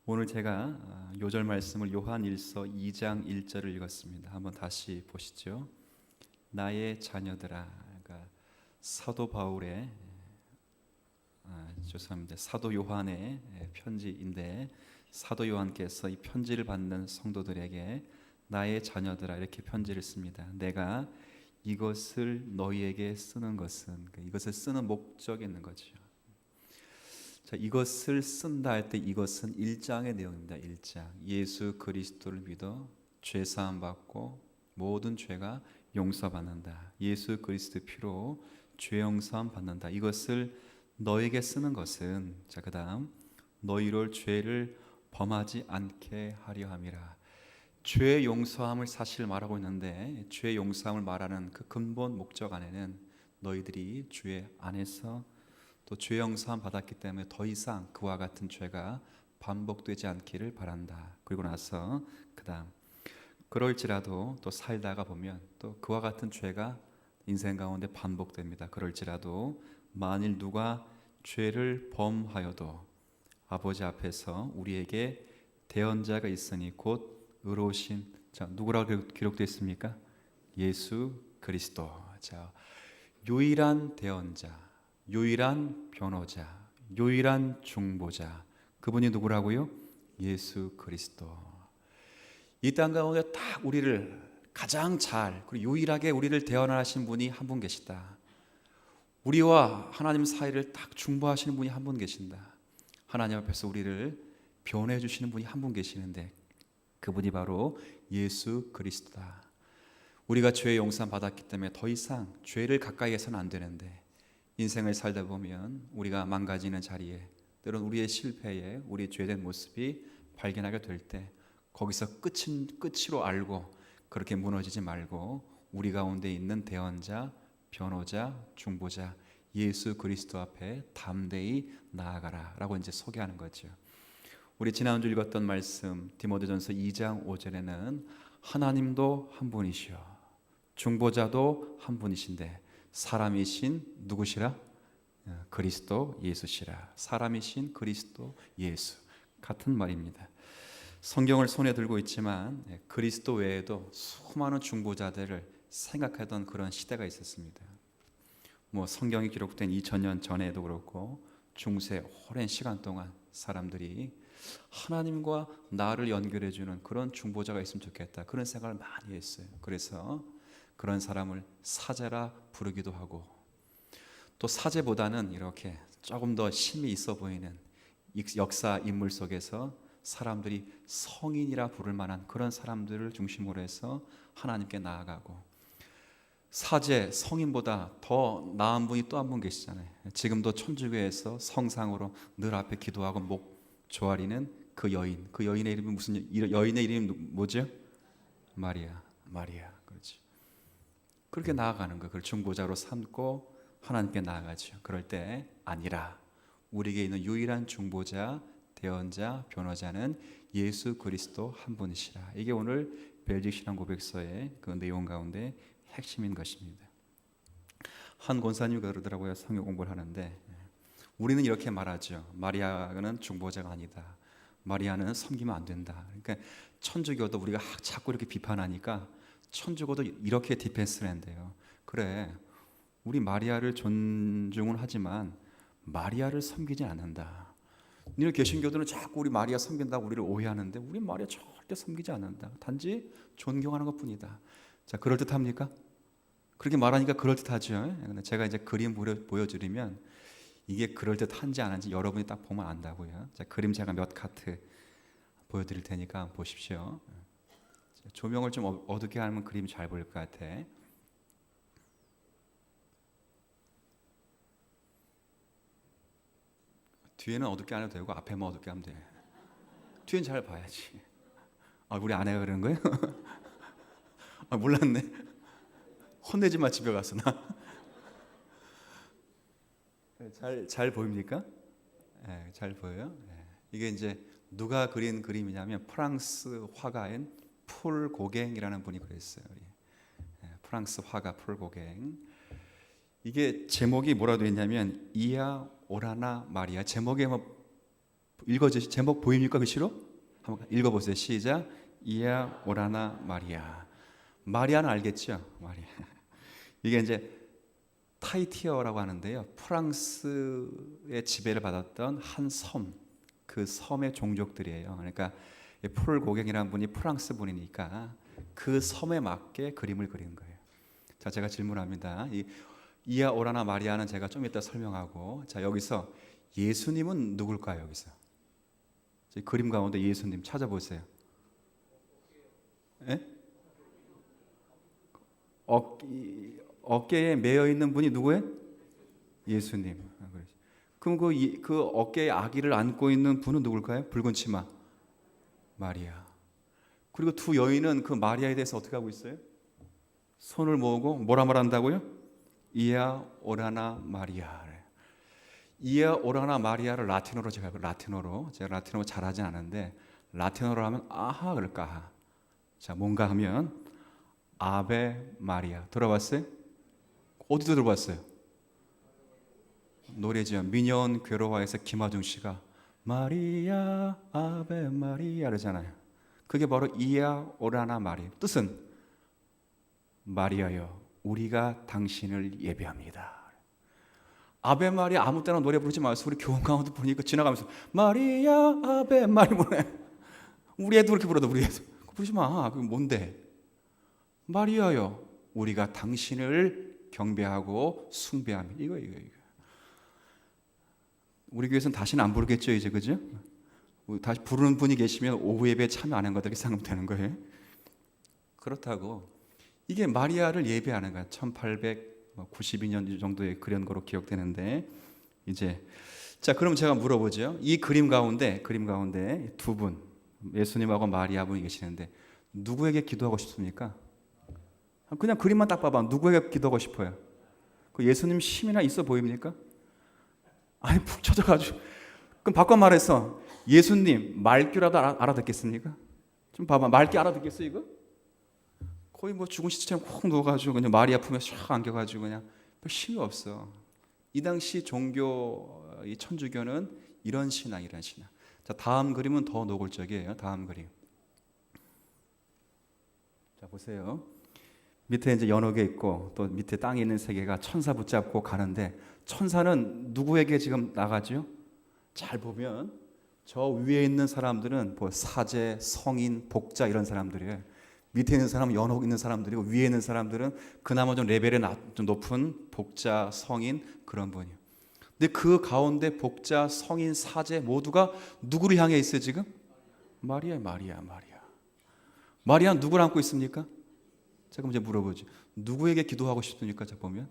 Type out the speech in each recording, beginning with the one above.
오늘 제가 요절 말씀을 요한일서 2장 1절을 읽었습니다. 한번 다시 보시죠. 나의 자녀들아, 그러니까 사도 바울의 죄송합니다. 사도 요한의 편지인데 사도 요한께서 이 편지를 받는 성도들에게 나의 자녀들아 이렇게 편지를 씁니다. 내가 이것을 너희에게 쓰는 것은 이것을 쓰는 목적이 있는 거죠. 자, 이것을 쓴다 할 때 이것은 1장의 내용입니다. 1장. 예수 그리스도를 믿어 죄 사함 받고 모든 죄가 용서받는다. 예수 그리스도 피로 죄 용서함 받는다. 이것을 너에게 쓰는 것은 자, 그다음 너희를 죄를 범하지 않게 하려 함이라. 죄 용서함을 사실 말하고 있는데 죄 용서함을 말하는 그 근본 목적 안에는 너희들이 죄 안에서 또 죄 용서함 받았기 때문에 더 이상 그와 같은 죄가 반복되지 않기를 바란다. 그리고 나서 그다음 그럴지라도 또 살다가 보면 또 그와 같은 죄가 인생 가운데 반복됩니다. 그럴지라도 만일 누가 죄를 범하여도 아버지 앞에서 우리에게 대언자가 있으니 곧 의로우신 자 누구라고 기록되어 있습니까? 예수 그리스도. 자, 유일한 대언자, 유일한 변호자, 유일한 중보자. 그분이 누구라고요? 예수 그리스도. 이 땅 가운데 딱 우리를 가장 잘 그리고 유일하게 우리를 대언하신 분이 한 분 계시다. 우리와 하나님 사이를 딱 중보하시는 분이 한 분 계신다. 하나님 앞에서 우리를 변호해 주시는 분이 한 분 계시는데 그분이 바로 예수 그리스도다. 우리가 죄의 용서 받았기 때문에 더 이상 죄를 가까이 해서는 안 되는데 인생을 살다 보면 우리가 망가지는 자리에 때로는 우리의 실패에 우리의 죄된 모습이 발견하게 될 때 거기서 끝으로 알고 그렇게 무너지지 말고 우리 가운데 있는 대언자, 변호자, 중보자 예수 그리스도 앞에 담대히 나아가라 라고 이제 소개하는 거죠. 우리 지난주 읽었던 말씀 디모데전서 2장 5절에는 하나님도 한 분이시여 중보자도 한 분이신데 사람이신 누구시라? 그리스도 예수시라. 사람이신 그리스도 예수 같은 말입니다. 성경을 손에 들고 있지만 그리스도 외에도 수많은 중보자들을 생각하던 그런 시대가 있었습니다. 뭐 성경이 기록된 2000년 전에도 그렇고 중세 오랜 시간 동안 사람들이 하나님과 나를 연결해 주는 그런 중보자가 있으면 좋겠다 그런 생각을 많이 했어요. 그래서 그런 사람을 사제라 부르기도 하고 또 사제보다는 이렇게 조금 더 힘이 있어 보이는 역사 인물 속에서 사람들이 성인이라 부를 만한 그런 사람들을 중심으로 해서 하나님께 나아가고 사제, 성인보다 더 나은 분이 또 한 분 계시잖아요. 지금도 천주교에서 성상으로 늘 앞에 기도하고 목 조아리는 그 여인. 그 여인의 이름이 무슨 여인의 이름이 뭐죠? 마리아. 마리아. 그렇죠. 그렇게 나아가는 거. 그걸 중보자로 삼고 하나님께 나아가죠. 그럴 때 아니라 우리에게 있는 유일한 중보자, 대언자, 변호자는 예수 그리스도 한 분이시라. 이게 오늘 벨직 신앙 고백서의 그 내용 가운데 핵심인 것입니다. 한 권사님이 그러더라고요. 성경 공부를 하는데 우리는 이렇게 말하죠. 마리아는 중보자가 아니다. 마리아는 섬기면 안 된다. 그러니까 천주교도 우리가 자꾸 이렇게 비판하니까 천주교도 이렇게 디펜스를 한대요. 그래, 우리 마리아를 존중은 하지만 마리아를 섬기지 않는다. 이런 개신교들은 자꾸 우리 마리아 섬긴다고 우리를 오해하는데 우리 마리아 절대 섬기지 않는다. 단지 존경하는 것뿐이다. 자, 그럴듯합니까? 그렇게 말하니까 그럴듯하죠. 제가 이제 그림 보여드리면 이게 그럴듯한지 안 한지 여러분이 딱 보면 안다고요. 자, 그림 제가 몇 카트 보여드릴 테니까 보십시오. 조명을 좀 어둡게 하면 그림이 잘 보일 것 같아. 뒤에는 어둡게 안 해도 되고 앞에만 어둡게 하면 돼. 뒤엔 잘 봐야지. 아, 우리 아내가 그러는 거예요? 아, 몰랐네. 혼내지 마 집에 가서 나. 잘 보입니까? 네, 잘 보여요. 네. 이게 이제 누가 그린 그림이냐면 프랑스 화가인 폴 고갱이라는 분이 그랬어요. 네, 프랑스 화가 폴 고갱. 이게 제목이 뭐라고 했냐면 이아 오라나 마리아. 제목에 뭐 읽어주시 제목 보입니까? 글씨로 한번 읽어보세요. 시작. 이야 오라나 마리아. 마리아는 알겠죠? 마리아. 이게 이제 타이티어라고 하는데요. 프랑스의 지배를 받았던 한 섬, 그 섬의 종족들이에요. 그러니까 폴 고갱이라는 분이 프랑스 분이니까 그 섬에 맞게 그림을 그린 거예요. 자, 제가 질문합니다. 이야 오라나 마리아는 제가 좀 이따 설명하고, 자, 여기서 예수님은 누굴까요? 여기서 그림 가운데 예수님 찾아보세요. 예? 어깨에 매여 있는 분이 누구예요? 예수님. 그럼 그 어깨에 아기를 안고 있는 분은 누굴까요? 붉은 치마 마리아. 그리고 두 여인은 그 마리아에 대해서 어떻게 하고 있어요? 손을 모으고 뭐라 말한다고요? 이야 오라나 마리아. 이야 오라나 마리아를 라틴어로 제가 라틴어 잘하진 않은데 라틴어로 하면 아하 그럴까? 자, 뭔가 하면 아베 마리아. 들어봤어요? 어디서 들어봤어요? 노래죠. 민요원 괴로워에서 김하중 씨가 마리아 아베 마리아 그러잖아요. 그게 바로 이야 오라나 마리아. 뜻은 마리아여 우리가 당신을 예배합니다. 아베 마리아 아무 때나 노래 부르지 마세요. 우리 교원 가운데 보니까 지나가면서 마리아 아베 마리아 뭐래. 우리 애도 그렇게 부르다 우리 애도. 부르지 마. 그게 뭔데? 마리아여 우리가 당신을 경배하고 숭배합니다. 이거. 우리 교회에서는 다시는 안 부르겠죠 이제, 그죠? 다시 부르는 분이 계시면 오후 예배에 참여 안 한 것들이 생각되는 거예요. 그렇다고 이게 마리아를 예배하는 거야. 1892년 정도에 그런 거로 기억되는데 이제 자, 그럼 제가 물어보죠. 이 그림 가운데 두 분 예수님하고 마리아 분이 계시는데 누구에게 기도하고 싶습니까? 그냥 그림만 딱 봐봐. 누구에게 기도하고 싶어요? 그 예수님 힘이나 있어 보입니까? 아니 푹 쳐져가지고. 그럼 바꿔 말해서 예수님 말귀라도 알아듣겠습니까? 좀 봐봐. 말귀 알아듣겠어 이거? 거의 뭐 죽은 시체처럼 콕 누워가지고 그냥 마리아 품에 샥 안겨가지고 그냥 별 힘이 없어. 이 당시 종교 이 천주교는 이런 신앙. 자, 다음 그림은 더 노골적이에요. 다음 그림. 자, 보세요. 밑에 이제 연옥에 있고 또 밑에 땅에 있는 세 개가 천사 붙잡고 가는데 천사는 누구에게 지금 나가죠? 잘 보면 저 위에 있는 사람들은 뭐 사제, 성인, 복자 이런 사람들이에요. 밑에 있는 사람은 연옥 있는 사람들이고 위에 있는 사람들은 그나마 좀 레벨이 좀 높은 복자, 성인 그런 분이에요. 근데 그 가운데 복자, 성인, 사제 모두가 누구를 향해 있어요 지금? 마리아. 마리아는 누구를 안고 있습니까? 제가 이제 물어보죠. 누구에게 기도하고 싶습니까? 자 보면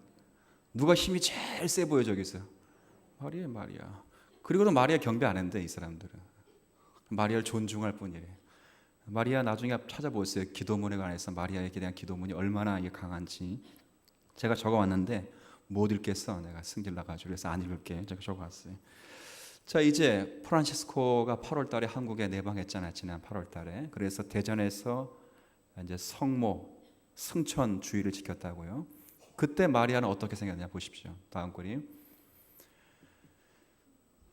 누가 힘이 제일 세 보여 저기 있어요. 마리아. 그리고도 마리아 경배 안 했는데 이 사람들은 마리아를 존중할 뿐이래. 마리아 나중에 찾아보세요. 기도문에 관해서 마리아에 대한 기도문이 얼마나 강한지 제가 적어왔는데 못 읽겠어. 내가 승질 나가지고 그래서 안 읽을게. 제가 적어왔어요. 자, 이제 프란시스코가 8월 달에 한국에 내방했잖아요. 지난 8월 달에. 그래서 대전에서 이제 성모 승천 주의를 지켰다고요. 그때 마리아는 어떻게 생겼냐 보십시오. 다음 그림.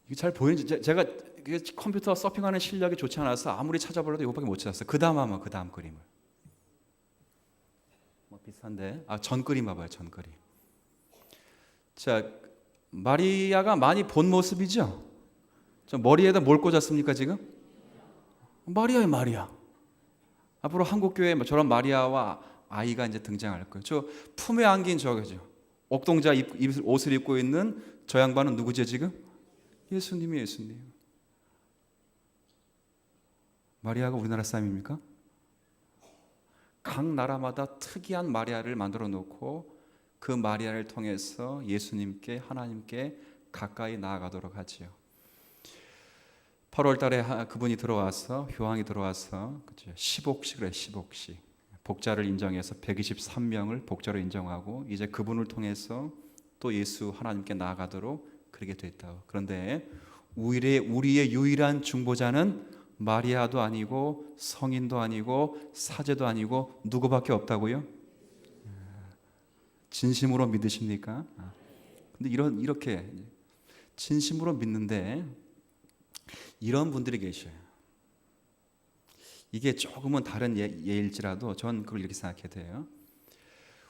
이게 잘 보이는지 제가 컴퓨터 서핑하는 실력이 좋지 않아서 아무리 찾아보려도 이것밖에 못 찾았어요. 그 다음 그림을. 뭐 비슷한데 전 그림 봐봐요. 전 그림. 자, 마리아가 많이 본 모습이죠. 저 머리에다 뭘 꽂았습니까 지금? 마리아예요, 마리아. 앞으로 한국 교회에 저런 마리아와 아이가 이제 등장할 거예요. 저 품에 안긴 저거죠. 옥동자 옷을 입고 있는 저 양반은 누구죠 지금? 예수님이 예수님. 마리아가 우리나라 사람입니까? 각 나라마다 특이한 마리아를 만들어 놓고 그 마리아를 통해서 예수님께 하나님께 가까이 나아가도록 하지요. 8월 달에 그분이 들어와서 교황이 들어와서 그렇죠. 10옥씩 복자를 인정해서 123명을 복자로 인정하고 이제 그분을 통해서 또 예수 하나님께 나아가도록 그렇게 됐다. 그런데 우리의 유일한 중보자는 마리아도 아니고 성인도 아니고 사제도 아니고 누구밖에 없다고요? 진심으로 믿으십니까? 근데 이렇게 진심으로 믿는데 이런 분들이 계셔요. 이게 조금은 다른 예일지라도 전 그걸 이렇게 생각해야 돼요.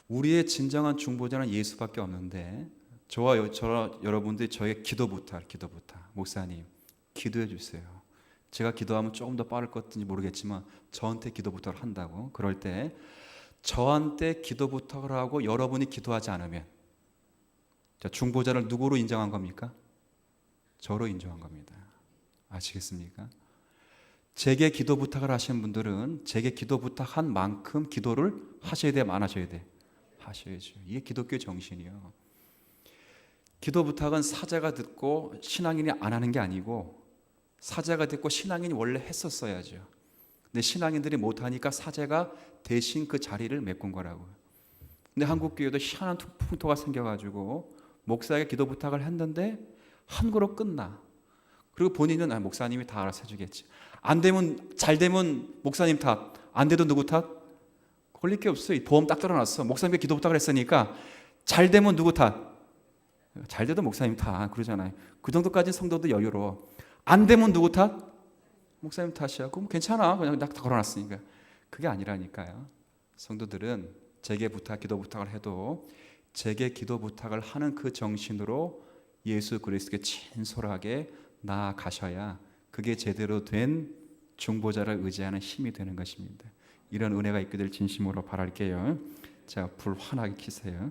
우리의 진정한 중보자는 예수밖에 없는데 저와 여러분들이 저의 기도 부탁, 목사님 기도해 주세요. 제가 기도하면 조금 더 빠를 것 같은지 모르겠지만 저한테 기도 부탁을 한다고. 그럴 때 저한테 기도 부탁을 하고 여러분이 기도하지 않으면 자, 중보자를 누구로 인정한 겁니까? 저로 인정한 겁니다. 아시겠습니까? 제게 기도 부탁을 하시는 분들은 제게 기도 부탁한 만큼 기도를 하셔야 돼, 안 하셔야 돼? 하셔야죠. 이게 기독교 정신이요. 기도 부탁은 사자가 듣고 신앙인이 안 하는 게 아니고 사자가 듣고 신앙인이 원래 했었어야죠. 근데 신앙인들이 못하니까 사자가 대신 그 자리를 메꾼 거라고요. 근데 한국 교회도 희한한 풍토가 생겨가지고 목사에게 기도 부탁을 했는데 한 거로 끝나. 그리고 본인은 목사님이 다 알아서 해주겠지. 안 되면, 잘 되면 목사님 탓, 안 돼도 누구 탓? 걸릴 게 없어요. 보험 딱 들어놨어. 목사님께 기도 부탁을 했으니까 잘 되면 누구 탓? 잘 돼도 목사님 탓 그러잖아요. 그 정도까지 성도도 여유로워. 안 되면 누구 탓? 목사님 탓이야. 그럼 괜찮아. 그냥 딱 걸어놨으니까. 그게 아니라니까요. 성도들은 제게 기도 부탁을 해도 제게 기도 부탁을 하는 그 정신으로 예수 그리스도께 진솔하게 나아가셔야 그게 제대로 된 중보자를 의지하는 힘이 되는 것입니다. 이런 은혜가 있게 될 진심으로 바랄게요. 자, 불 환하게 켜세요.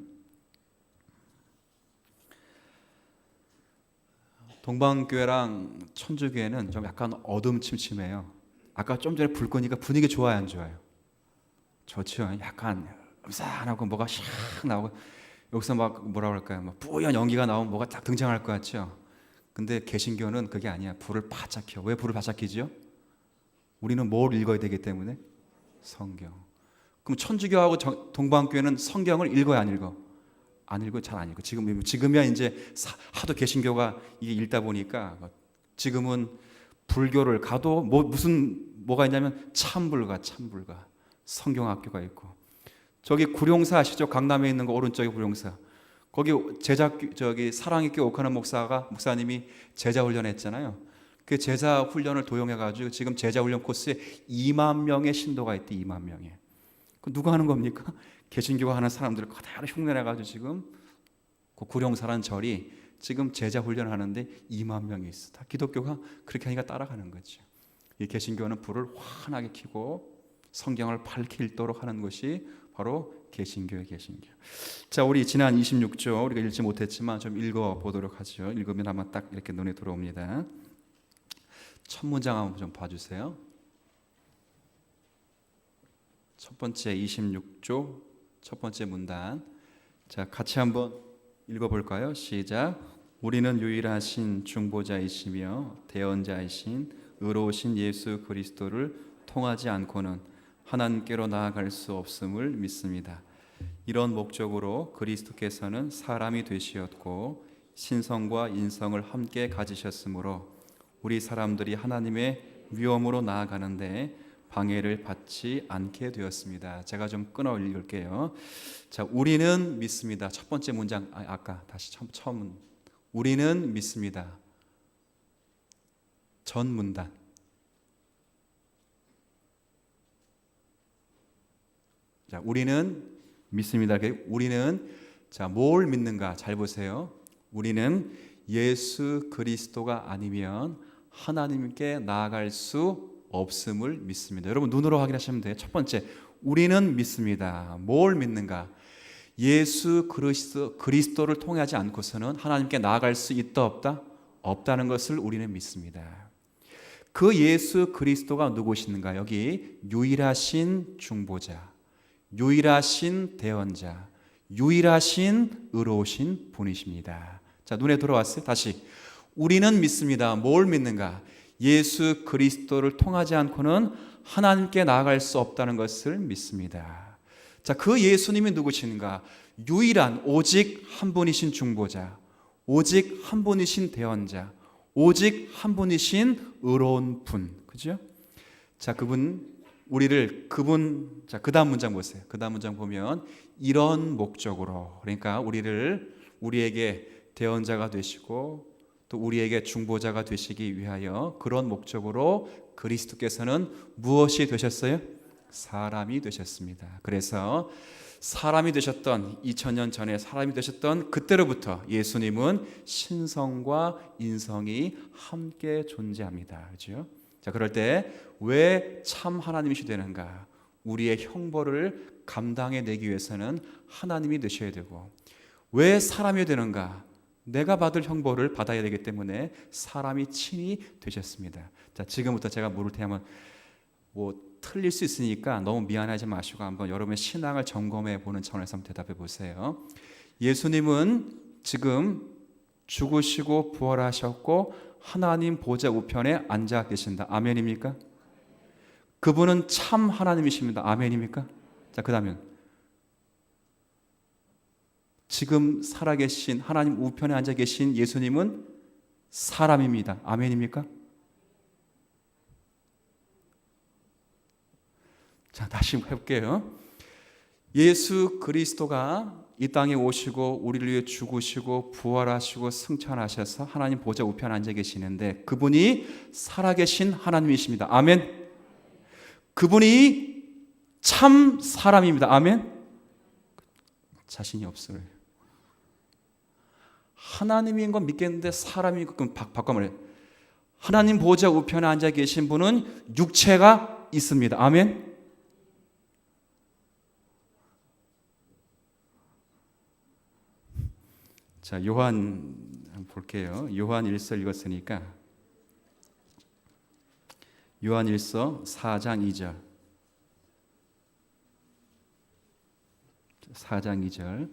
동방교회랑 천주교회는 좀 약간 어둠침침해요. 아까 좀 전에 불 끄니까 분위기 좋아요, 안 좋아요? 좋죠. 약간 음산하고 뭐가 샥 나오고 여기서 막 뭐라 그럴까요? 막 뿌연 연기가 나오면 뭐가 딱 등장할 것 같죠? 근데 개신교는 그게 아니야. 불을 바짝 켜. 왜 불을 바짝 켜죠? 우리는 뭘 읽어야 되기 때문에? 성경. 그럼 천주교하고 동방교회는 성경을 읽어야 안 읽어? 안 읽어, 잘 안 읽어. 지금이야 이제 하도 개신교가 이게 읽다 보니까 지금은 불교를 가도 뭐가 있냐면 참불가 성경학교가 있고 저기 구룡사 아시죠? 강남에 있는 거 오른쪽에 구룡사. 거기 사랑있게 옥하는 목사님이 제자 훈련했잖아요. 그 제자 훈련을 도용해가지고 지금 제자 훈련 코스에 2만 명의 신도가 있대. 2만 명의. 그 누가 하는 겁니까? 개신교가 하는 사람들을 그대로 흉내내가지고 지금 그 구룡사라는 절이 지금 제자 훈련을 하는데 2만 명이 있어. 다 기독교가 그렇게 하니까 따라가는 거죠. 이 개신교는 불을 환하게 켜고 성경을 밝게 읽도록 하는 것이 바로 개신교. 자, 우리 지난 26조 우리가 읽지 못했지만 좀 읽어보도록 하죠. 읽으면 아마 딱 이렇게 눈에 들어옵니다. 첫 문장 한번 좀 봐주세요. 첫 번째 26조 첫 번째 문단. 자, 같이 한번 읽어볼까요? 시작. 우리는 유일하신 중보자이시며 대언자이신 의로우신 예수 그리스도를 통하지 않고는 하나님께로 나아갈 수 없음을 믿습니다. 이런 목적으로 그리스도께서는 사람이 되시었고 신성과 인성을 함께 가지셨으므로 우리 사람들이 하나님의 위엄으로 나아가는데 방해를 받지 않게 되었습니다. 제가 좀 끊어 읽을게요. 자, 우리는 믿습니다. 첫 번째 문장 아까 다시 처음 우리는 믿습니다. 전 문단. 자, 우리는 믿습니다. 우리는 자, 뭘 믿는가? 잘 보세요. 우리는 예수 그리스도가 아니면 하나님께 나아갈 수 없음을 믿습니다. 여러분 눈으로 확인하시면 돼요. 첫 번째, 우리는 믿습니다. 뭘 믿는가? 예수 그리스도를 통하지 않고서는 하나님께 나아갈 수 있다 없다? 없다는 것을 우리는 믿습니다. 그 예수 그리스도가 누구신가? 여기 유일하신 중보자, 유일하신 대언자, 유일하신 의로우신 분이십니다. 자, 눈에 들어왔어요? 다시. 우리는 믿습니다. 뭘 믿는가? 예수 그리스도를 통하지 않고는 하나님께 나아갈 수 없다는 것을 믿습니다. 자, 그 예수님이 누구신가? 유일한 오직 한 분이신 중보자, 오직 한 분이신 대언자, 오직 한 분이신 의로운 분. 그죠? 자, 자, 그 다음 문장 보세요. 그 다음 문장 보면 이런 목적으로, 그러니까 우리에게 대언자가 되시고 또 우리에게 중보자가 되시기 위하여 그런 목적으로 그리스도께서는 무엇이 되셨어요? 사람이 되셨습니다. 그래서 사람이 되셨던 2000년 전에 사람이 되셨던 그때로부터 예수님은 신성과 인성이 함께 존재합니다. 그렇죠? 자, 그럴 때 왜 참 하나님이시 되는가? 우리의 형벌을 감당해 내기 위해서는 하나님이 되셔야 되고, 왜 사람이 되는가? 내가 받을 형벌을 받아야 되기 때문에 사람이 친히 되셨습니다. 자, 지금부터 제가 물을 테 한번 틀릴 수 있으니까 너무 미안하지 마시고 한번 여러분의 신앙을 점검해 보는 차원에서 한번 대답해 보세요. 예수님은 지금 죽으시고 부활하셨고 하나님 보좌 우편에 앉아 계신다. 아멘입니까? 그분은 참 하나님이십니다. 아멘입니까? 자, 그다음에 지금 살아계신 하나님 우편에 앉아 계신 예수님은 사람입니다. 아멘입니까? 자, 다시 해볼게요. 예수 그리스도가 이 땅에 오시고 우리를 위해 죽으시고 부활하시고 승천하셔서 하나님 보좌 우편에 앉아 계시는데 그분이 살아계신 하나님이십니다. 아멘. 그분이 참 사람입니다. 아멘. 자신이 없어요. 하나님인 건 믿겠는데 사람인 건 바꿔 말해요. 하나님 보좌 우편에 앉아 계신 분은 육체가 있습니다. 아멘. 자, 요한 한번 볼게요. 요한 1서 읽었으니까 요한 1서 4장 2절 4장 2절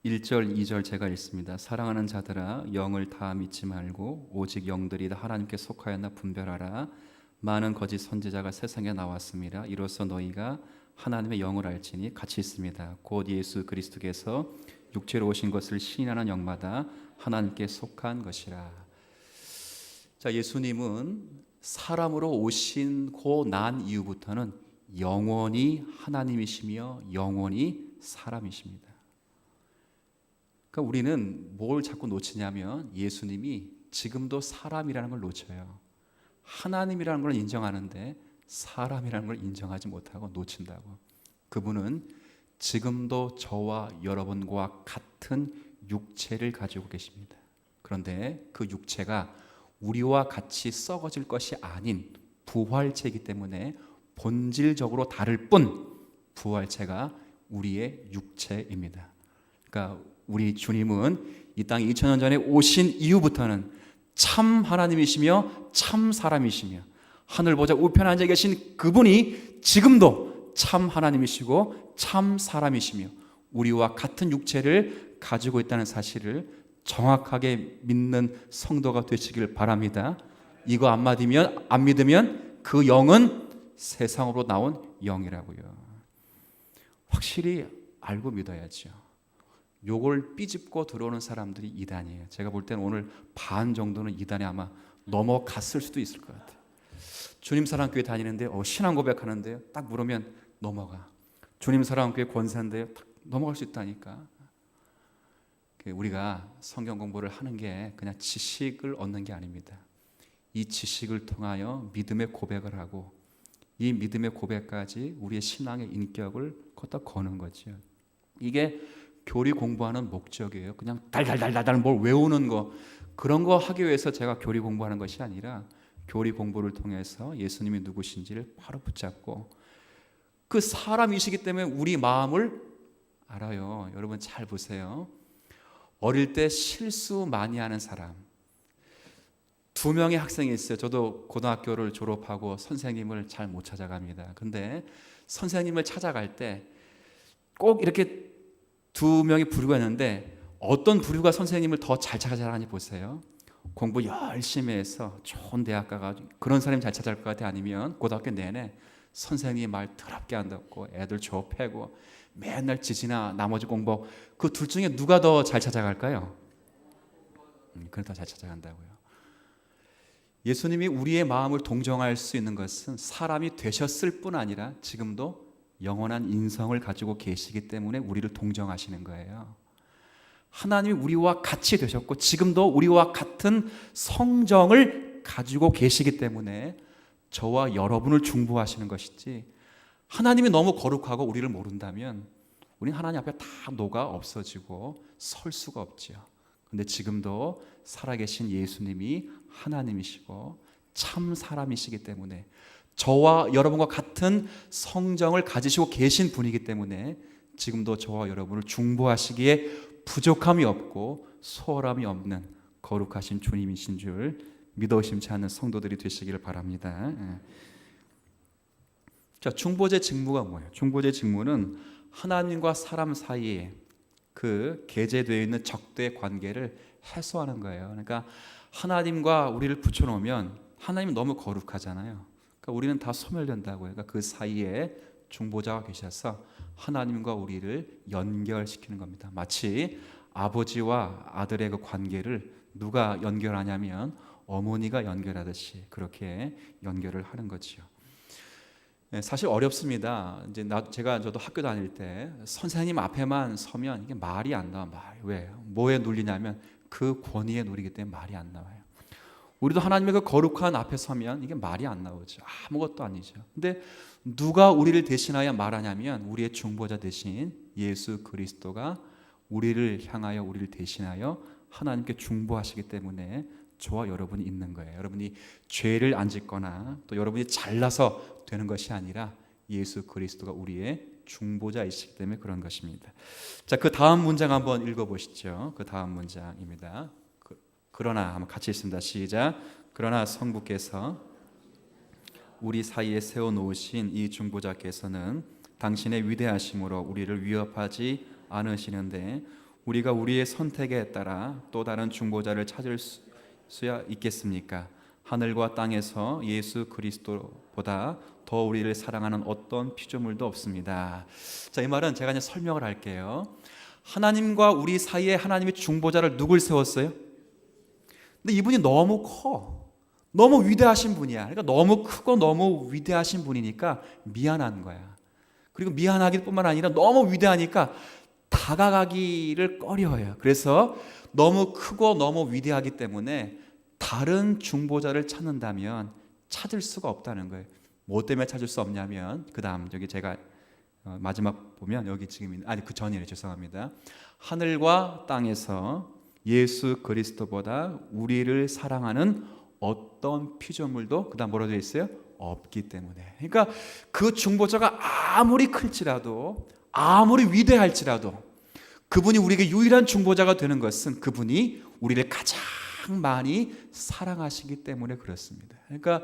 1절 2절 제가 읽습니다. 사랑하는 자들아 영을 다 믿지 말고 오직 영들이 다 하나님께 속하였나 분별하라. 많은 거짓 선지자가 세상에 나왔습니다. 이로써 너희가 하나님의 영을 알지니 같이 있습니다. 곧 예수 그리스도께서 육체로 오신 것을 시인하는 영마다 하나님께 속한 것이라. 자, 예수님은 사람으로 오신고 난 이후부터는 영원히 하나님이시며 영원히 사람이십니다. 그러니까 우리는 뭘 자꾸 놓치냐면 예수님이 지금도 사람이라는 걸 놓쳐요. 하나님이라는 걸 인정하는데 사람이라는 걸 인정하지 못하고 놓친다고. 그분은 지금도 저와 여러분과 같은 육체를 가지고 계십니다. 그런데 그 육체가 우리와 같이 썩어질 것이 아닌 부활체이기 때문에 본질적으로 다를 뿐 부활체가 우리의 육체입니다. 그러니까 우리 주님은 이 땅에 2000년 전에 오신 이후부터는 참 하나님이시며 참 사람이시며 하늘 보좌 우편에 앉아 계신 그분이 지금도 참 하나님이시고 참 사람이시며 우리와 같은 육체를 가지고 있다는 사실을 정확하게 믿는 성도가 되시길 바랍니다. 이거 안 믿으면 그 영은 세상으로 나온 영이라고요. 확실히 알고 믿어야죠. 요걸 삐집고 들어오는 사람들이 이단이에요. 제가 볼 때는 오늘 반 정도는 이단에 아마 넘어갔을 수도 있을 것 같아요. 주님 사랑교회 다니는데 신앙 고백하는데요. 딱 물으면 넘어가. 주님 사랑교회 권사인데요. 딱 넘어갈 수 있다니까. 우리가 성경 공부를 하는 게 그냥 지식을 얻는 게 아닙니다. 이 지식을 통하여 믿음의 고백을 하고 이 믿음의 고백까지 우리의 신앙의 인격을 걷다 거는 거죠. 이게 교리 공부하는 목적이에요. 그냥 달달달달 뭘 외우는 거 그런 거 하기 위해서 제가 교리 공부하는 것이 아니라 교리 공부를 통해서 예수님이 누구신지를 바로 붙잡고 그 사람이시기 때문에 우리 마음을 알아요. 여러분 잘 보세요. 어릴 때 실수 많이 하는 사람 2명의 학생이 있어요. 저도 고등학교를 졸업하고 선생님을 잘 못 찾아갑니다. 근데 선생님을 찾아갈 때 꼭 이렇게 2명의 부류가 있는데 어떤 부류가 선생님을 더 잘 찾아가는지 보세요. 공부 열심히 해서 좋은 대학 가가지고 그런 사람이 잘 찾아갈 것 같아? 아니면 고등학교 내내 선생님이 말 더럽게 안 듣고 애들 좁혀고 맨날 지지나 나머지 공부 그 둘 중에 누가 더 잘 찾아갈까요? 그래 더 잘 찾아간다고요. 예수님이 우리의 마음을 동정할 수 있는 것은 사람이 되셨을 뿐 아니라 지금도 영원한 인성을 가지고 계시기 때문에 우리를 동정하시는 거예요. 하나님이 우리와 같이 되셨고 지금도 우리와 같은 성정을 가지고 계시기 때문에 저와 여러분을 중보하시는 것이지, 하나님이 너무 거룩하고 우리를 모른다면 우리는 하나님 앞에 다 녹아 없어지고 설 수가 없지요. 그런데 지금도 살아계신 예수님이 하나님이시고 참 사람이시기 때문에, 저와 여러분과 같은 성정을 가지시고 계신 분이기 때문에 지금도 저와 여러분을 중보하시기에 부족함이 없고 소홀함이 없는 거룩하신 주님이신 줄 믿어 의심치 않는 성도들이 되시기를 바랍니다. 자, 중보자의 직무가 뭐예요? 중보자의 직무는 하나님과 사람 사이에 그 계제되어 있는 적대의 관계를 해소하는 거예요. 그러니까 하나님과 우리를 붙여놓으면 하나님은 너무 거룩하잖아요. 그러니까 우리는 다 소멸된다고요. 그러니까 그 사이에 중보자가 계셔서 하나님과 우리를 연결시키는 겁니다. 마치 아버지와 아들의 그 관계를 누가 연결하냐면 어머니가 연결하듯이 그렇게 연결을 하는 거지요. 사실 어렵습니다. 이제 저도 학교 다닐 때 선생님 앞에만 서면 이게 말이 안 나와. 왜? 뭐에 눌리냐면 그 권위에 눌리기 때문에 말이 안 나와요. 우리도 하나님의 그 거룩한 앞에 서면 이게 말이 안 나오죠. 아무것도 아니죠. 근데 누가 우리를 대신하여 말하냐면 우리의 중보자 대신 예수 그리스도가 우리를 향하여 우리를 대신하여 하나님께 중보하시기 때문에 저와 여러분이 있는 거예요. 여러분이 죄를 안 짓거나 또 여러분이 잘나서 되는 것이 아니라 예수 그리스도가 우리의 중보자이시기 때문에 그런 것입니다. 자, 그 다음 문장 한번 읽어보시죠. 그 다음 문장입니다. 그러나 한번 같이 읽습니다. 시작. 그러나 성부께서 우리 사이에 세워놓으신 이 중보자께서는 당신의 위대하심으로 우리를 위협하지 않으시는데 우리가 우리의 선택에 따라 또 다른 중보자를 찾을 수야 있겠습니까? 하늘과 땅에서 예수 그리스도보다 더 우리를 사랑하는 어떤 피조물도 없습니다. 자, 이 말은 제가 이제 설명을 할게요. 하나님과 우리 사이에 하나님의 중보자를 누굴 세웠어요? 근데 이분이 너무 커. 너무 위대하신 분이야. 그러니까 너무 크고 너무 위대하신 분이니까 미안한 거야. 그리고 미안하기 뿐만 아니라 너무 위대하니까 다가가기를 꺼려해요. 그래서 너무 크고 너무 위대하기 때문에 다른 중보자를 찾는다면 찾을 수가 없다는 거예요. 뭐 때문에 찾을 수 없냐면 그 다음 저기 제가 마지막 보면 여기 지금 그 전이래, 죄송합니다. 하늘과 땅에서 예수 그리스도보다 우리를 사랑하는 어떤 피조물도 그 다음 뭐라고 되어 있어요? 없기 때문에. 그러니까 그 중보자가 아무리 클지라도 아무리 위대할지라도 그분이 우리에게 유일한 중보자가 되는 것은 그분이 우리를 가장 많이 사랑하시기 때문에 그렇습니다. 그러니까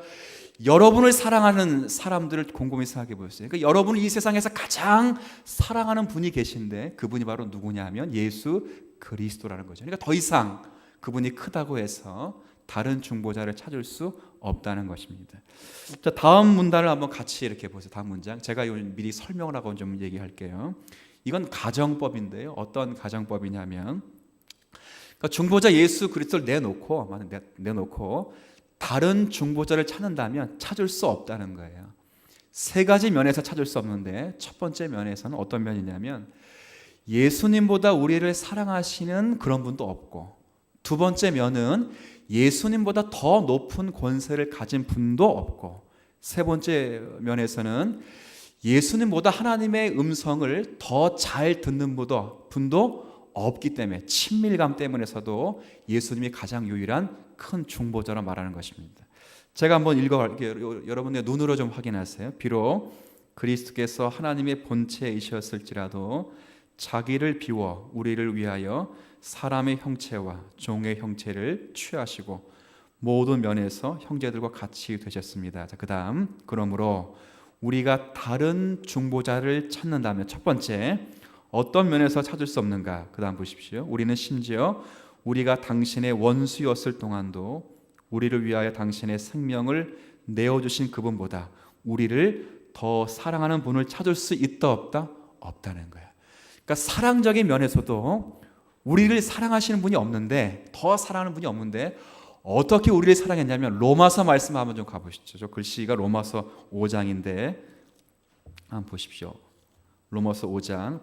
여러분을 사랑하는 사람들을 곰곰이 생각해 보세요. 그러니까 여러분을 이 세상에서 가장 사랑하는 분이 계신데 그분이 바로 누구냐면 예수 그리스도라는 거죠. 그러니까 더 이상 그분이 크다고 해서 다른 중보자를 찾을 수 없다는 것입니다. 자, 다음 문단을 한번 같이 이렇게 보세요. 다음 문장. 제가 미리 설명을 하고 좀 얘기할게요. 이건 가정법인데요. 어떤 가정법이냐면 그러니까 중보자 예수 그리스도를 내놓고 다른 중보자를 찾는다면 찾을 수 없다는 거예요. 세 가지 면에서 찾을 수 없는데 첫 번째 면에서는 어떤 면이냐면 예수님보다 우리를 사랑하시는 그런 분도 없고, 두 번째 면은 예수님보다 더 높은 권세를 가진 분도 없고, 세 번째 면에서는 예수님보다 하나님의 음성을 더 잘 듣는 분도 없기 때문에 친밀감 때문에서도 예수님이 가장 유일한 큰 중보자라 말하는 것입니다. 제가 한번 읽어갈게요. 여러분의 눈으로 좀 확인하세요. 비록 그리스도께서 하나님의 본체이셨을지라도 자기를 비워 우리를 위하여 사람의 형체와 종의 형체를 취하시고 모든 면에서 형제들과 같이 되셨습니다. 자, 그 다음, 그러므로 우리가 다른 중보자를 찾는다면 첫 번째, 어떤 면에서 찾을 수 없는가? 그 다음 보십시오. 우리는 심지어 우리가 당신의 원수였을 동안도 우리를 위하여 당신의 생명을 내어주신 그분보다 우리를 더 사랑하는 분을 찾을 수 있다 없다? 없다는 거예요. 그러니까 사랑적인 면에서도 우리를 사랑하시는 분이 없는데, 더 사랑하는 분이 없는데 어떻게 우리를 사랑했냐면 로마서 말씀 한번 좀 가보시죠. 저 글씨가 로마서 5장인데 한번 보십시오. 로마서 5장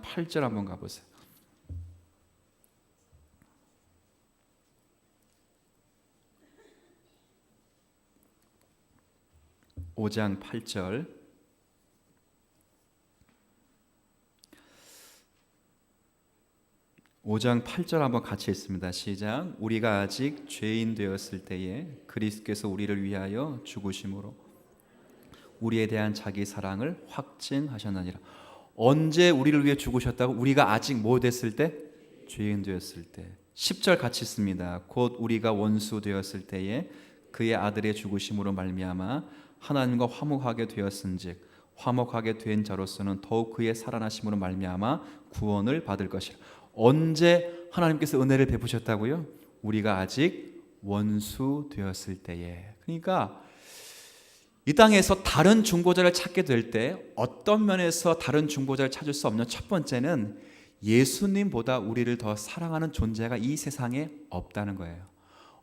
8절 한번 가보세요. 5장 8절. 오장 8절 한번 같이 읽습니다. 시작. 우리가 아직 죄인 되었을 때에 그리스도께서 우리를 위하여 죽으심으로 우리에 대한 자기 사랑을 확증하셨느니라. 언제 우리를 위해 죽으셨다고? 우리가 아직 뭐 됐을 때? 죄인 되었을 때. 10절 같이 씁니다. 곧 우리가 원수 되었을 때에 그의 아들의 죽으심으로 말미암아 하나님과 화목하게 되었은즉 화목하게 된 자로서는 더욱 그의 살아나심으로 말미암아 구원을 받을 것이라. 언제 하나님께서 은혜를 베푸셨다고요? 우리가 아직 원수 되었을 때에. 그러니까 이 땅에서 다른 중보자를 찾게 될 때 어떤 면에서 다른 중보자를 찾을 수 없는 첫 번째는 예수님보다 우리를 더 사랑하는 존재가 이 세상에 없다는 거예요.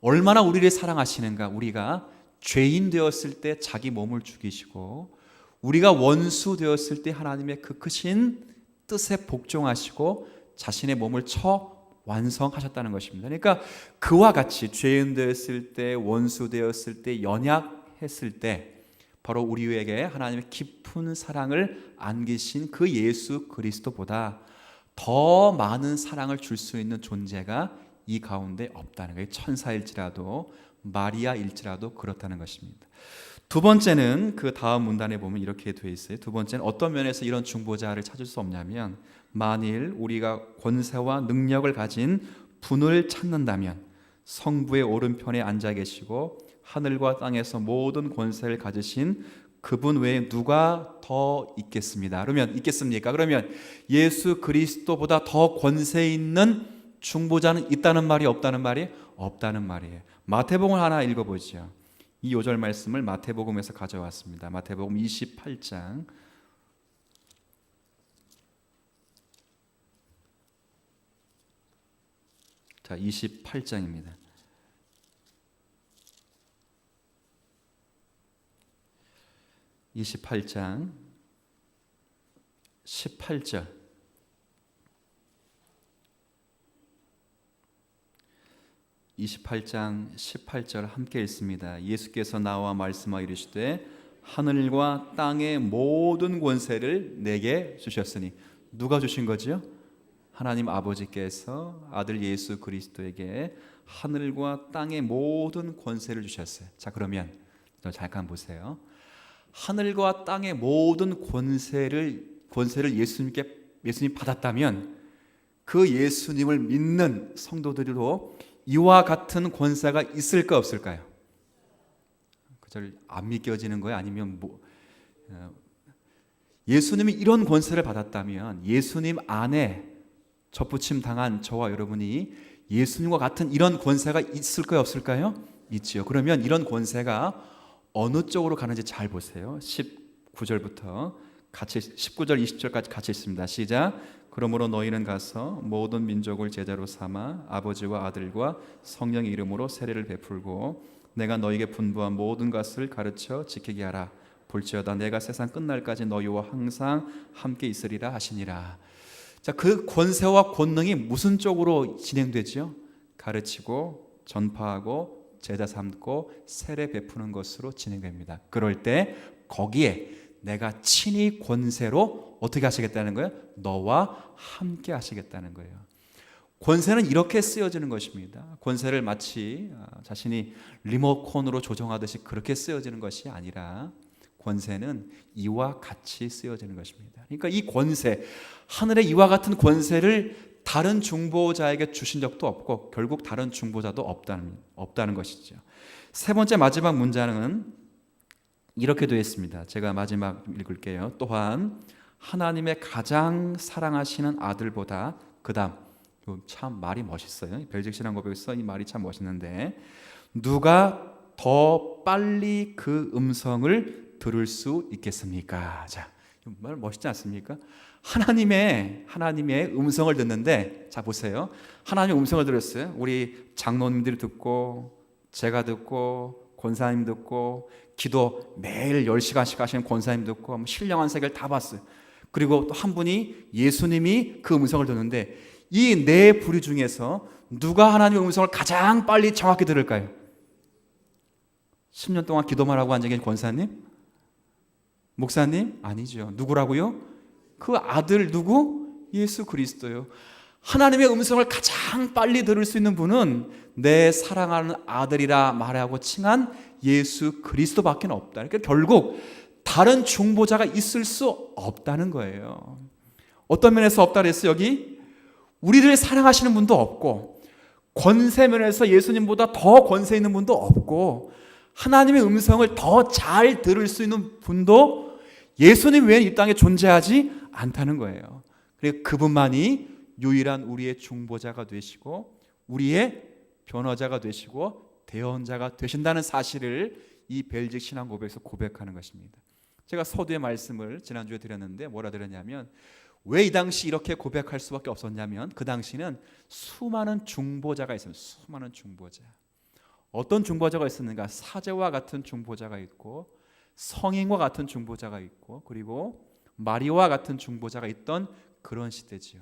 얼마나 우리를 사랑하시는가. 우리가 죄인 되었을 때 자기 몸을 죽이시고 우리가 원수 되었을 때 하나님의 그 크신 뜻에 복종하시고 자신의 몸을 완성하셨다는 것입니다. 그러니까 그와 같이 죄인 되었을 때, 원수 되었을 때, 연약했을 때 바로 우리에게 하나님의 깊은 사랑을 안기신 그 예수 그리스도보다 더 많은 사랑을 줄 수 있는 존재가 이 가운데 없다는 거예요. 천사일지라도 마리아일지라도 그렇다는 것입니다. 두 번째는 그 다음 문단에 보면 이렇게 되어 있어요. 두 번째는 어떤 면에서 이런 중보자를 찾을 수 없냐면 만일 우리가 권세와 능력을 가진 분을 찾는다면 성부의 오른편에 앉아 계시고 하늘과 땅에서 모든 권세를 가지신 그분 외에 누가 더 있겠습니다. 그러면 있겠습니까? 그러면 예수 그리스도보다 더 권세 있는 중보자는 있다는 말이 없다는 말이 없다는 말이에요. 마태복음 하나 읽어보죠. 이 5절 말씀을 마태복음에서 가져왔습니다. 마태복음 28장 자 28장입니다. 28장 18절. 28장 18절 함께 읽습니다. 예수께서 나와 말씀하여 이르시되 하늘과 땅의 모든 권세를 내게 주셨으니. 누가 주신 거지요? 하나님 아버지께서 아들 예수 그리스도에게 하늘과 땅의 모든 권세를 주셨어요. 자, 그러면 잠깐 보세요. 하늘과 땅의 모든 권세를 예수님 받았다면 그 예수님을 믿는 성도들도 이와 같은 권세가 있을까 없을까요? 그절 안 믿겨지는 거예요? 아니면 예수님이 이런 권세를 받았다면 예수님 안에 접붙임 당한 저와 여러분이 예수님과 같은 이런 권세가 있을까요 없을까요? 있지요. 그러면 이런 권세가 어느 쪽으로 가는지 잘 보세요. 19절부터 같이 19절 20절까지 같이 있습니다. 시작. 그러므로 너희는 가서 모든 민족을 제자로 삼아 아버지와 아들과 성령의 이름으로 세례를 베풀고 내가 너희에게 분부한 모든 것을 가르쳐 지키게 하라. 볼지어다 내가 세상 끝날까지 너희와 항상 함께 있으리라 하시니라. 자, 그 권세와 권능이 무슨 쪽으로 진행되지요? 가르치고 전파하고 제자 삼고 세례 베푸는 것으로 진행됩니다. 그럴 때 거기에 내가 친히 권세로 어떻게 하시겠다는 거예요? 너와 함께 하시겠다는 거예요. 권세는 이렇게 쓰여지는 것입니다. 권세를 마치 자신이 리모컨으로 조정하듯이 그렇게 쓰여지는 것이 아니라 권세는 이와 같이 쓰여지는 것입니다. 그러니까 이 권세, 하늘의 이와 같은 권세를 다른 중보자에게 주신 적도 없고 결국 다른 중보자도 없다는 것이죠. 세 번째 마지막 문장은 이렇게 되어 있습니다. 제가 마지막 읽을게요. 또한 하나님의 가장 사랑하시는 아들보다 그다음, 참 말이 멋있어요. 벨직신앙 고백에서 이 말이 참 멋있는데 누가 더 빨리 그 음성을 들을 수 있겠습니까? 자, 말 멋있지 않습니까? 하나님의 음성을 듣는데, 자 보세요. 하나님의 음성을 들었어요. 우리 장로님들이 듣고 제가 듣고 권사님 듣고 기도 매일 10시간씩 하시는 권사님 듣고 신령한 세계를 다 봤어요. 그리고 또 한 분이 예수님이 그 음성을 듣는데 이 네 부류 중에서 누가 하나님의 음성을 가장 빨리 정확히 들을까요? 10년 동안 기도만 하고 앉아 계신 권사님? 목사님? 아니죠. 누구라고요? 그 아들 누구? 예수 그리스도요. 하나님의 음성을 가장 빨리 들을 수 있는 분은 내 사랑하는 아들이라 말하고 칭한 예수 그리스도밖에 없다. 그러니까 결국 다른 중보자가 있을 수 없다는 거예요. 어떤 면에서 없다 그랬어요? 여기 우리를 사랑하시는 분도 없고, 권세 면에서 예수님보다 더 권세 있는 분도 없고, 하나님의 음성을 더 잘 들을 수 있는 분도 예수님 외에는 이 땅에 존재하지 않다는 거예요. 그리고 그분만이 유일한 우리의 중보자가 되시고 우리의 변호자가 되시고 대언자가 되신다는 사실을 이 벨직 신앙 고백에서 고백하는 것입니다. 제가 서두의 말씀을 지난주에 드렸는데 뭐라 드렸냐면, 왜 이 당시 이렇게 고백할 수밖에 없었냐면, 그 당시는 수많은 중보자가 있었습니다. 수많은 중보자. 어떤 중보자가 있었는가? 사제와 같은 중보자가 있고, 성인과 같은 중보자가 있고, 그리고 마리와 같은 중보자가 있던 그런 시대지요.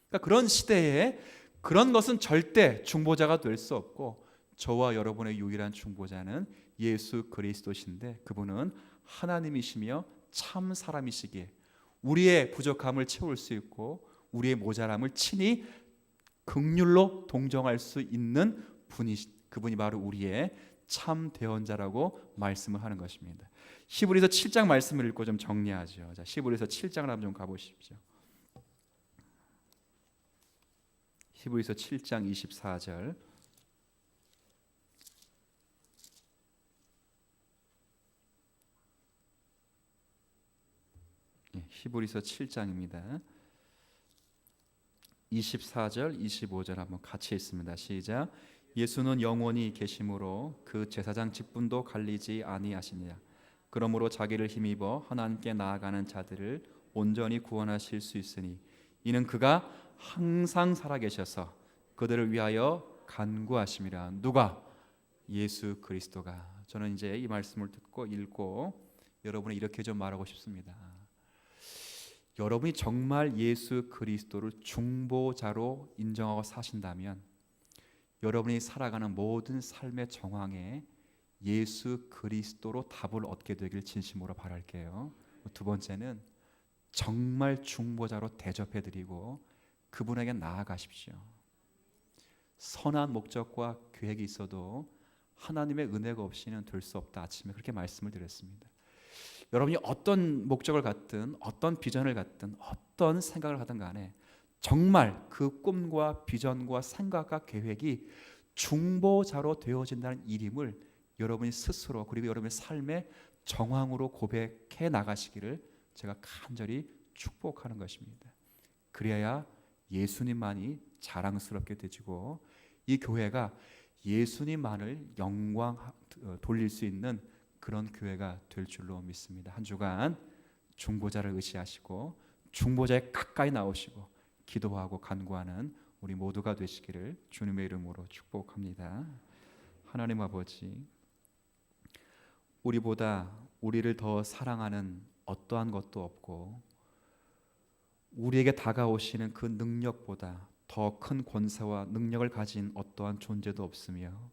그러니까 그런 시대에 그런 것은 절대 중보자가 될 수 없고, 저와 여러분의 유일한 중보자는 예수 그리스도신데, 그분은 하나님이시며 참 사람이시기에 우리의 부족함을 채울 수 있고 우리의 모자람을 친히 긍휼로 동정할 수 있는 그분이 바로 우리의 참 대언자라고 말씀을 하는 것입니다. 히브리서 7장 말씀을 읽고 좀 정리하죠. 자, 히브리서 7장을 한번 좀 가보십시오. 히브리서 7장 24절. 히브리서 7장입니다. 24절, 25절 한번 같이 읽습니다. 시작. 예수는 영원히 계심으로 그 제사장 직분도 갈리지 아니하시니라. 그러므로 자기를 힘입어 하나님께 나아가는 자들을 온전히 구원하실 수 있으니 이는 그가 항상 살아계셔서 그들을 위하여 간구하심이라. 누가? 예수 그리스도가. 저는 이제 이 말씀을 듣고 읽고 여러분이 이렇게 좀 말하고 싶습니다. 여러분이 정말 예수 그리스도를 중보자로 인정하고 사신다면 여러분이 살아가는 모든 삶의 정황에 예수 그리스도로 답을 얻게 되길 진심으로 바랄게요. 두 번째는 정말 중보자로 대접해드리고 그분에게 나아가십시오. 선한 목적과 계획이 있어도 하나님의 은혜가 없이는 될 수 없다. 아침에 그렇게 말씀을 드렸습니다. 여러분이 어떤 목적을 갖든 어떤 비전을 갖든 어떤 생각을 하든 간에 정말 그 꿈과 비전과 생각과 계획이 중보자로 되어진다는 일임을 여러분이 스스로 그리고 여러분의 삶의 정황으로 고백해 나가시기를 제가 간절히 축복하는 것입니다. 그래야 예수님만이 자랑스럽게 되지고 이 교회가 예수님만을 영광 돌릴 수 있는 그런 교회가 될 줄로 믿습니다. 한 주간 중보자를 의지하시고 중보자에 가까이 나오시고 기도하고 간구하는 우리 모두가 되시기를 주님의 이름으로 축복합니다. 하나님 아버지, 우리보다 우리를 더 사랑하는 어떠한 것도 없고 우리에게 다가오시는 그 능력보다 더 큰 권세와 능력을 가진 어떠한 존재도 없으며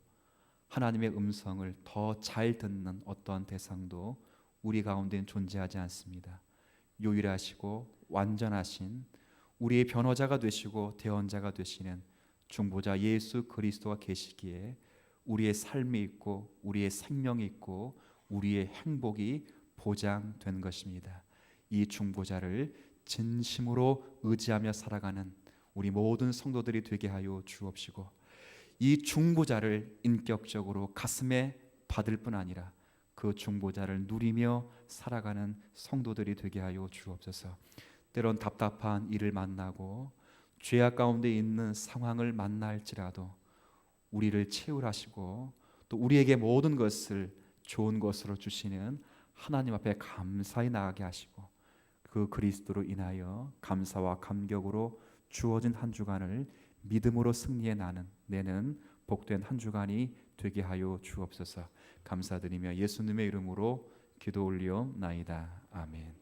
하나님의 음성을 더 잘 듣는 어떠한 대상도 우리 가운데는 존재하지 않습니다. 유일하시고 완전하신 우리의 변호자가 되시고 대언자가 되시는 중보자 예수 그리스도가 계시기에 우리의 삶이 있고 우리의 생명이 있고 우리의 행복이 보장된 것입니다. 이 중보자를 진심으로 의지하며 살아가는 우리 모든 성도들이 되게 하여 주옵시고 이 중보자를 인격적으로 가슴에 받을 뿐 아니라 그 중보자를 누리며 살아가는 성도들이 되게 하여 주옵소서. 때론 답답한 일을 만나고 죄악 가운데 있는 상황을 만날지라도 우리를 채울하시고 또 우리에게 모든 것을 좋은 것으로 주시는 하나님 앞에 감사히 나가게 하시고 그 그리스도로 인하여 감사와 감격으로 주어진 한 주간을 믿음으로 승리해 내는 복된 한 주간이 되게 하여 주옵소서. 감사드리며 예수님의 이름으로 기도 올리옵나이다. 아멘.